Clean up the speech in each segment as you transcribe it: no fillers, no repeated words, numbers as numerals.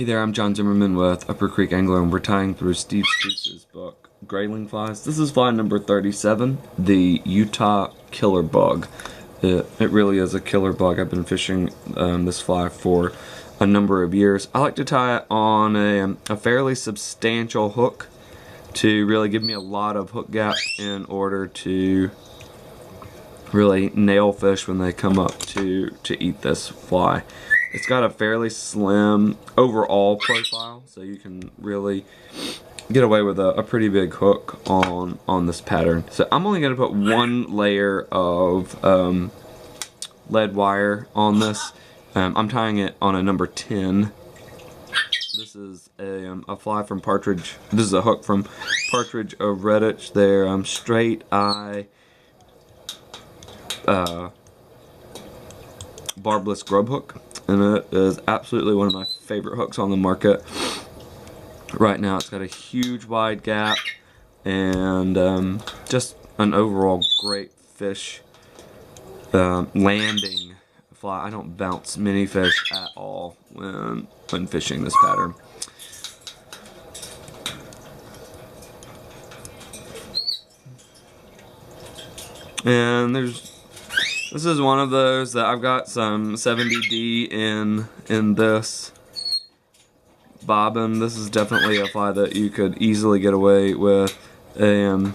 Hey there, I'm John Zimmerman with Upper Creek Angler, and we're tying through Steve Skuce's book, Grayling Flies. This is fly number 37, the Utah killer bug. It really is a killer bug. I've been fishing this fly for a number of years. I like to tie it on a fairly substantial hook to really give me a lot of hook gap in order to really nail fish when they come up to eat this fly. It's got a fairly slim overall profile, so you can really get away with a pretty big hook on this pattern. So I'm only going to put one layer of lead wire on this. I'm tying it on a number 10. This is a fly from Partridge. This is a hook from Partridge of Redditch. They're straight eye barbless grub hook, and it is absolutely one of my favorite hooks on the market right now. It's got a huge wide gap and just an overall great fish landing fly. I don't bounce many fish at all when fishing this pattern. And this is one of those that I've got some 70D in this bobbin. This is definitely a fly that you could easily get away with a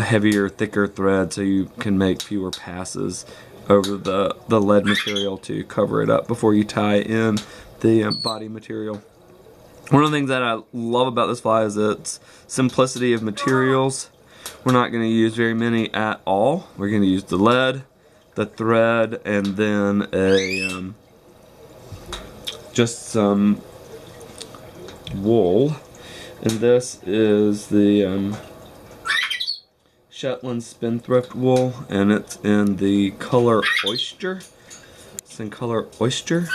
heavier, thicker thread, so you can make fewer passes over the lead material to cover it up before you tie in the body material. One of the things that I love about this fly is its simplicity of materials. We're not going to use very many at all. We're going to use the lead, the thread, and then just some wool. And this is the Shetland Spendthrift wool, and it's in the color Oyster. It's in color Oyster.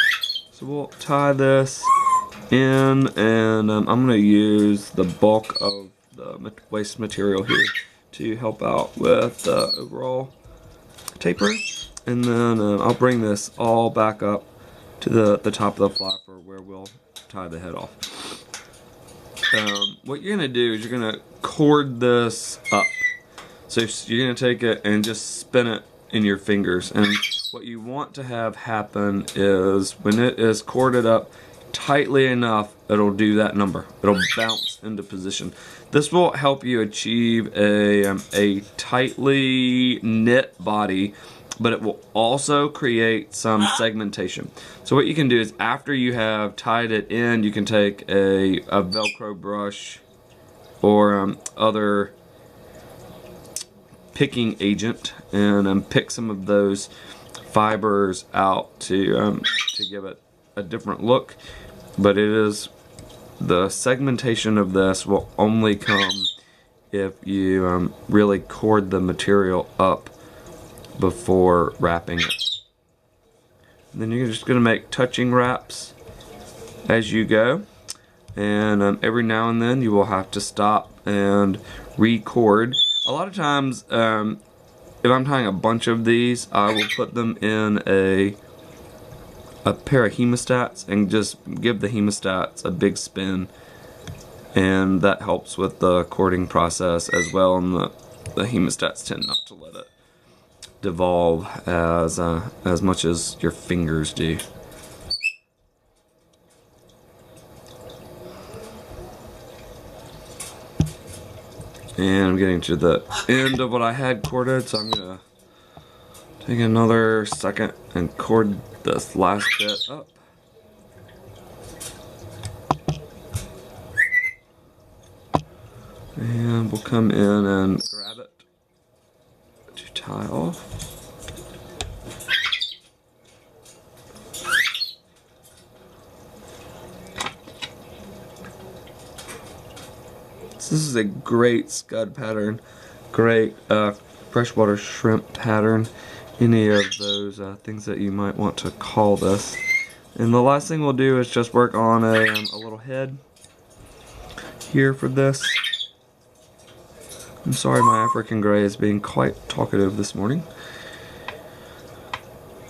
So we'll tie this in, and I'm going to use the bulk of the waste material here to help out with the overall taper. And then I'll bring this all back up to the top of the fly for where we'll tie the head off. What you're going to do is you're going to cord this up. So you're going to take it and just spin it in your fingers. And what you want to have happen is when it is corded up tightly enough, it'll do that number. It'll bounce into position. This will help you achieve a tightly knit body, but it will also create some segmentation. So what you can do is, after you have tied it in, you can take a Velcro brush or other picking agent and pick some of those fibers out to give it a different look. But the segmentation of this will only come if you really cord the material up before wrapping it. And then you're just going to make touching wraps as you go, and every now and then you will have to stop and re-cord. A lot of times, if I'm tying a bunch of these, I will put them in a pair of hemostats and just give the hemostats a big spin, and that helps with the cording process as well, and the hemostats tend not to let it devolve as much as your fingers do. And I'm getting to the end of what I had corded, so I'm gonna take another second and cord this last bit up. And we'll come in and grab it to tie off. So this is a great scud pattern, great freshwater shrimp pattern, any of those things that you might want to call this. And the last thing we'll do is just work on a little head here for this. I'm sorry, my African gray is being quite talkative this morning.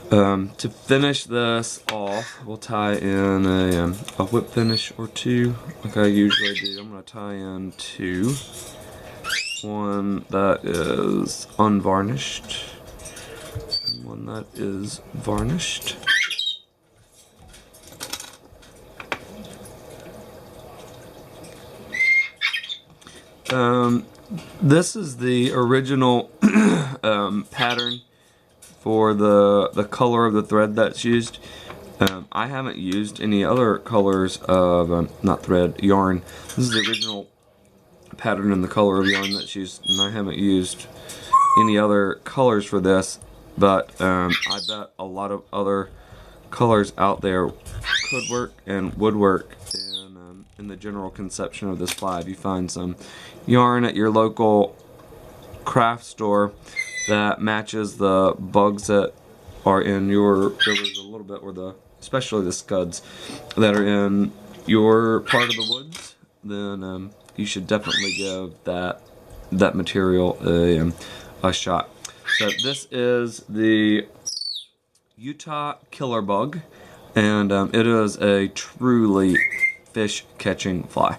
To finish this off, we'll tie in a whip finish or two, like I usually do. I'm going to tie in two. One that is unvarnished, and one that is varnished. This is the original pattern for the color of the thread that's used. I haven't used any other colors of, not thread, yarn. This is the original pattern and the color of yarn that's used, and I haven't used any other colors for this, but I bet a lot of other colors out there could work and would work in the general conception of this fly. If you find some yarn at your local craft store that matches the bugs that are in your rivers a little bit, or especially the scuds that are in your part of the woods, then you should definitely give that material a shot. So this is the Utah killer bug, and it is a truly fish catching fly.